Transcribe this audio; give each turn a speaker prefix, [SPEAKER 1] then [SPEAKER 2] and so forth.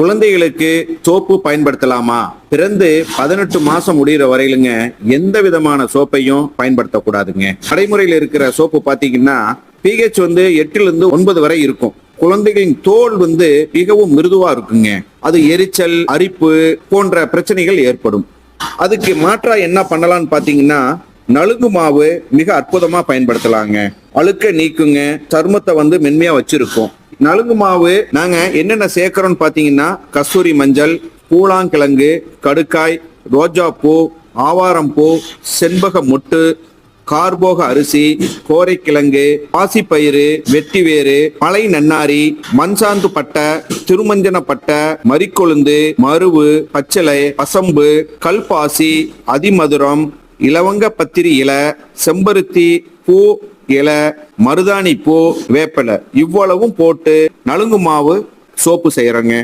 [SPEAKER 1] குழந்தைகளுக்கு சோப்பு பயன்படுத்தலாமா? பிறந்து 18 மாசம் முடிகிற வரையிலுங்க எந்த விதமான சோப்பையும் பயன்படுத்தக்கூடாதுங்க. நடைமுறையில் இருக்கிற சோப்பு பாத்தீங்கன்னா pH 8 to 9 வரை இருக்கும். குழந்தைகளின் தோல் மிகவும் மிருதுவா இருக்குங்க. அது எரிச்சல், அரிப்பு போன்ற பிரச்சனைகள் ஏற்படும். அதுக்கு மாற்றா என்ன பண்ணலாம்னு பாத்தீங்கன்னா நலுங்கு மாவு மிக அற்புதமா பயன்படுத்தலாங்க. அழுக்க நீக்குங்க, சருமத்தை மென்மையா வச்சிருக்கும். நலுங்கு மாவு நாங்க என்னென்ன சேர்க்கிறோம்னு பாத்தீங்கன்னா கஸ்தூரி மஞ்சள், பூலாங்கிழங்கு, கடுக்காய், ரோஜா பூ, ஆவாரம் பூ, செண்பக மொட்டு, கார்போக அரிசி, கோரைக்கிழங்கு, பாசிப்பயிறு, வெட்டிவேறு, மலை நன்னாரி, மண்சாந்து பட்டை, திருமஞ்சன பட்டை, மறிக்கொழுந்து, மருவு, பச்சிலை, பசம்பு, கல்பாசி, அதிமதுரம், இலவங்க பத்திரி இலை, செம்பருத்தி பூ இலை, மருதாணி பூ, வேப்பலை இவ்வளவும் போட்டு நலுங்கு மாவு சோப்பு செய்யறோங்க.